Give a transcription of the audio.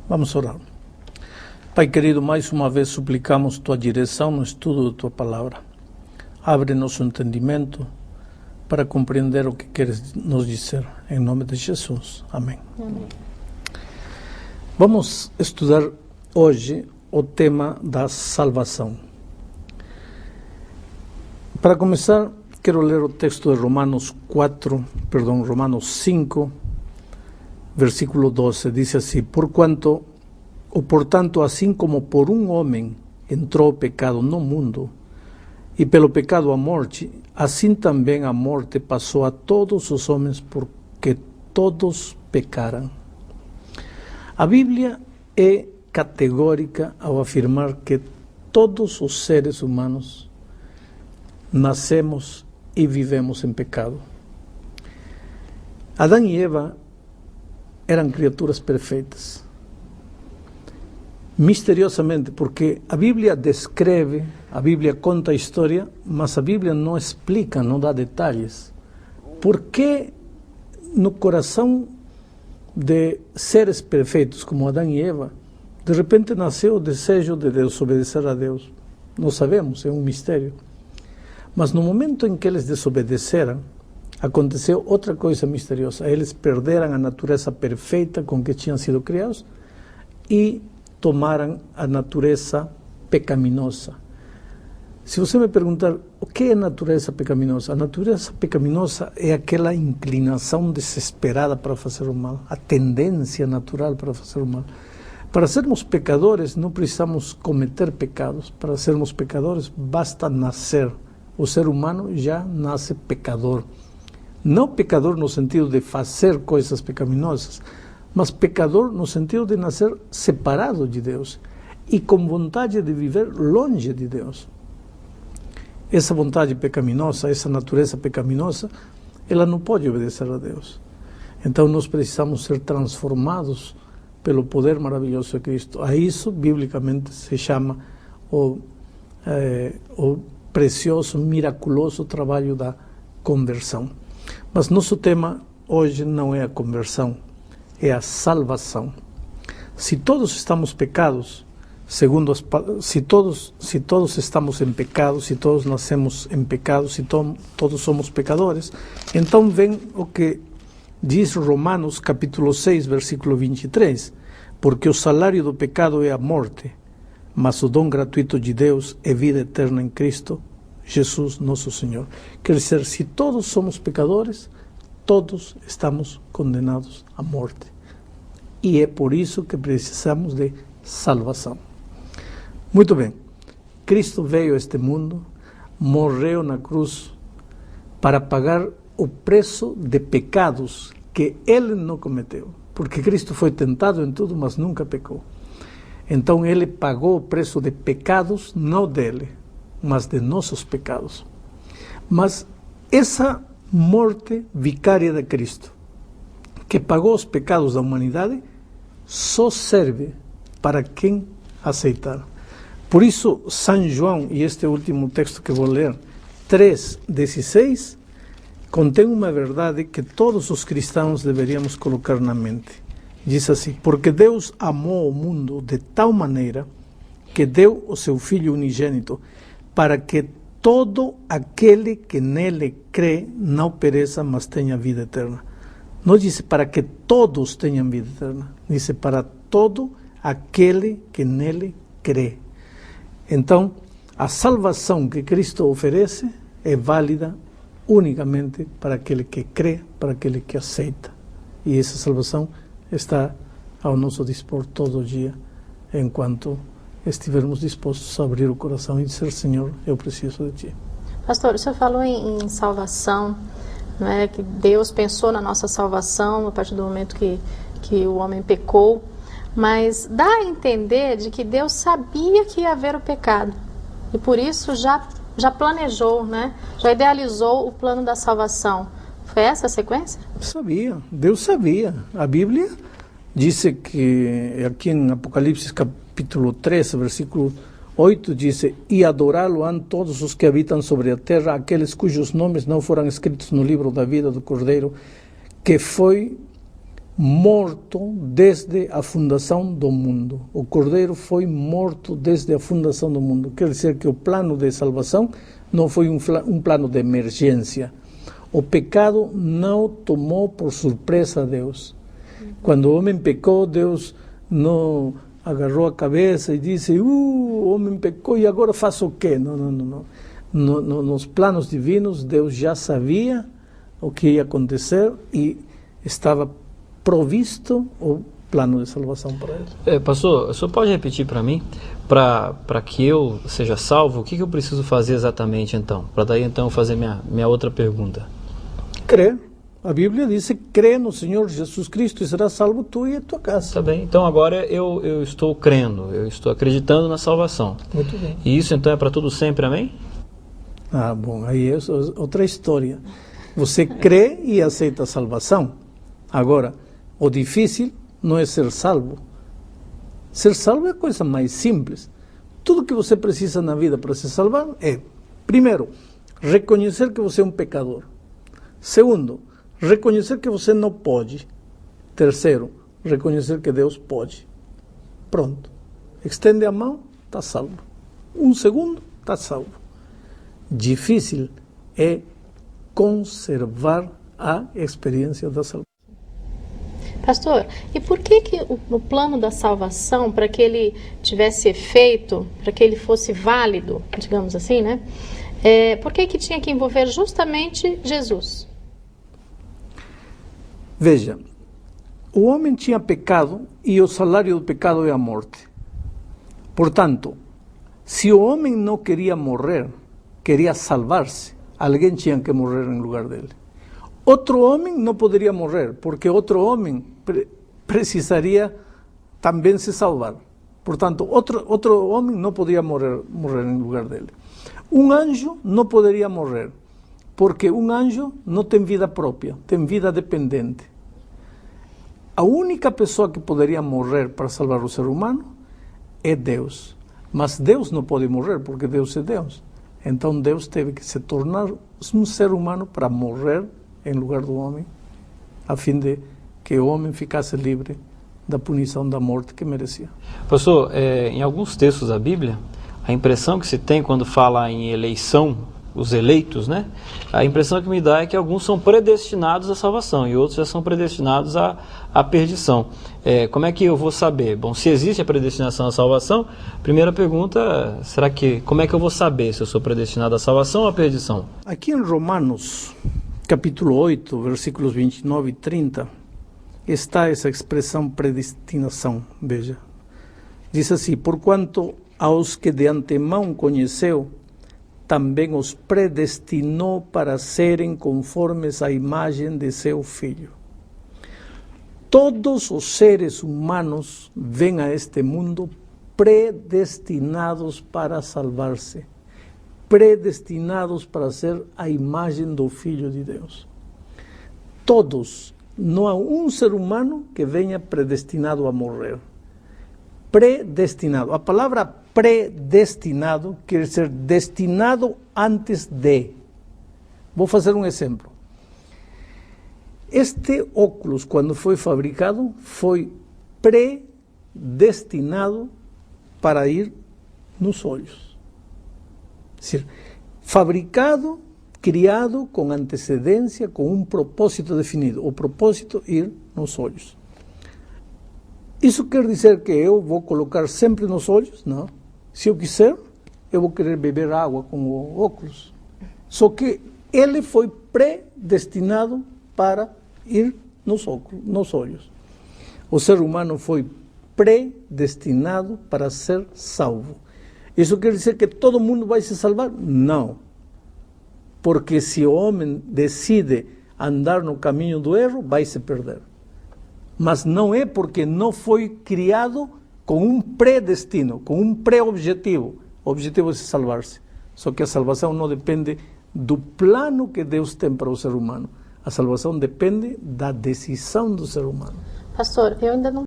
Vamos orar. Pai querido, mais uma vez suplicamos Tua direção no estudo da Tua Palavra. Abre nosso entendimento para compreender o que queres nos dizer. Em nome de Jesus. Amém. Amém. Vamos estudar hoje o tema da salvação. Para começar, quero ler o texto de Romanos 5, versículo 12. Diz assim: Portanto, assim como por um homem entrou o pecado no mundo, e pelo pecado a morte, assim também a morte passou a todos os homens, porque todos pecaram. A Bíblia é categórica ao afirmar que todos os seres humanos nascemos e vivemos em pecado. Adão e Eva eram criaturas perfeitas. Misteriosamente, porque a Bíblia descreve, a Bíblia conta a história, mas a Bíblia não explica, não dá detalhes. Por que no coração de seres perfeitos como Adão e Eva, de repente nasceu o desejo de desobedecer a Deus? Não sabemos, é um mistério. Mas no momento em que eles desobedeceram, aconteceu outra coisa misteriosa. Eles perderam a natureza perfeita com que tinham sido criados e tomaram a natureza pecaminosa. Se você me perguntar o que é natureza pecaminosa, a natureza pecaminosa é aquela inclinação desesperada para fazer o mal, a tendência natural para fazer o mal. Para sermos pecadores não precisamos cometer pecados. Para sermos pecadores basta nascer. O ser humano já nasce pecador. Não pecador no sentido de fazer coisas pecaminosas, mas pecador no sentido de nascer separado de Deus e com vontade de viver longe de Deus. Essa vontade pecaminosa, essa natureza pecaminosa, ela não pode obedecer a Deus. Então nós precisamos ser transformados pelo poder maravilhoso de Cristo. A isso, biblicamente, se chama o precioso, miraculoso trabalho da conversão. Mas nosso tema hoje não é a conversão, é a salvação. Se todos estamos pecados, se todos estamos em pecado, se todos nascemos em pecado, se todos somos pecadores, então vem o que diz Romanos capítulo 6, versículo 23, porque o salário do pecado é a morte, mas o dom gratuito de Deus é vida eterna em Cristo Jesus, nosso Senhor. Quer dizer, se todos somos pecadores, todos estamos condenados à morte. E é por isso que precisamos de salvação. Muito bem. Cristo veio a este mundo, morreu na cruz para pagar o preço de pecados que ele não cometeu. Porque Cristo foi tentado em tudo, mas nunca pecou. Então ele pagou o preço de pecados, não dele, mas de nossos pecados. Mas essa morte vicária de Cristo, que pagou os pecados da humanidade, só serve para quem aceitar. Por isso, São João, e este é o último texto que vou ler, 3,16, contém uma verdade que todos os cristãos deveríamos colocar na mente. Diz assim: porque Deus amou o mundo de tal maneira que deu o seu Filho unigênito, para que todo aquele que nele crê não pereça, mas tenha vida eterna. Não diz para que todos tenham vida eterna, diz para todo aquele que nele crê. Então, a salvação que Cristo oferece é válida unicamente para aquele que crê, para aquele que aceita. E essa salvação está ao nosso dispor todo dia, enquanto estivermos dispostos a abrir o coração e dizer: Senhor, eu preciso de Ti. Pastor, o senhor falou em salvação, não é? Que Deus pensou na nossa salvação a partir do momento que o homem pecou, mas dá a entender de que Deus sabia que ia haver o pecado e por isso já planejou, né? Já idealizou o plano da salvação. Foi essa a sequência? Sabia, Deus sabia. A Bíblia diz que, aqui em Apocalipse capítulo 3, versículo 8, diz: e adorá-lo-ão todos os que habitam sobre a terra, aqueles cujos nomes não foram escritos no livro da vida do Cordeiro, que foi morto desde a fundação do mundo. O Cordeiro foi morto desde a fundação do mundo. Quer dizer que o plano de salvação não foi um plano de emergência. O pecado não tomou por surpresa a Deus. Quando o homem pecou, Deus não agarrou a cabeça e disse: o homem pecou e agora faço o quê? Não. Nos planos divinos, Deus já sabia o que ia acontecer e estava provisto o plano de salvação para ele. Pastor, o senhor pode repetir para mim, para que eu seja salvo, o que eu preciso fazer exatamente então? Para daí então fazer minha outra pergunta. Crer. A Bíblia diz: crê no Senhor Jesus Cristo e serás salvo tu e a tua casa. Tá bem, então agora eu estou crendo, eu estou acreditando na salvação. Muito bem. E isso então é para todo sempre, amém? Ah, bom, aí é outra história. Você crê e aceita a salvação. Agora, o difícil não é ser salvo. Ser salvo é a coisa mais simples. Tudo que você precisa na vida para se salvar é, primeiro, reconhecer que você é um pecador. Segundo, reconhecer que você não pode. Terceiro, reconhecer que Deus pode. Pronto. Estende a mão, está salvo. Um segundo, está salvo. Difícil é conservar a experiência da salvação. Pastor, e por que o plano da salvação, para que ele tivesse efeito, para que ele fosse válido, digamos assim, né? Por que tinha que envolver justamente Jesus? Veja, o homem tinha pecado e o salário do pecado é a morte. Portanto, se o homem não queria morrer, queria salvar-se, alguém tinha que morrer em lugar dele. Outro homem não poderia morrer, porque outro homem precisaria também se salvar. Portanto, outro homem não podia morrer em lugar dele. Um anjo não poderia morrer, porque um anjo não tem vida própria, tem vida dependente. A única pessoa que poderia morrer para salvar o ser humano é Deus. Mas Deus não pode morrer, porque Deus é Deus. Então Deus teve que se tornar um ser humano para morrer em lugar do homem, a fim de que o homem ficasse livre da punição da morte que merecia. Pastor, em alguns textos da Bíblia, a impressão que se tem quando fala em eleição, os eleitos, né? A impressão que me dá é que alguns são predestinados à salvação e outros já são predestinados à perdição. Como é que eu vou saber? Bom, se existe a predestinação à salvação, primeira pergunta, como é que eu vou saber se eu sou predestinado à salvação ou à perdição? Aqui em Romanos, capítulo 8, versículos 29 e 30, está essa expressão predestinação, veja. Diz assim: porquanto aos que de antemão conheceu, também os predestinou para serem conformes à imagem de seu Filho. Todos os seres humanos vêm a este mundo predestinados para salvar-se, predestinados para ser a imagem do Filho de Deus. Todos, não há um ser humano que venha predestinado a morrer. Predestinado. A palavra predestinado quer dizer destinado antes de. Vou fazer um exemplo. Este óculos, quando foi fabricado, foi predestinado para ir nos olhos. É dizer, fabricado, criado com antecedência, com um propósito definido. O propósito ir nos olhos. Isso quer dizer que eu vou colocar sempre nos olhos? Não. Se eu quiser, eu vou querer beber água com o óculos. Só que ele foi predestinado para ir nos olhos. O ser humano foi predestinado para ser salvo. Isso quer dizer que todo mundo vai se salvar? Não. Porque se o homem decide andar no caminho do erro, vai se perder. Mas não é porque não foi criado com um predestino, com um pré-objetivo. O objetivo é se salvar-se. Só que a salvação não depende do plano que Deus tem para o ser humano. A salvação depende da decisão do ser humano. Pastor, eu ainda não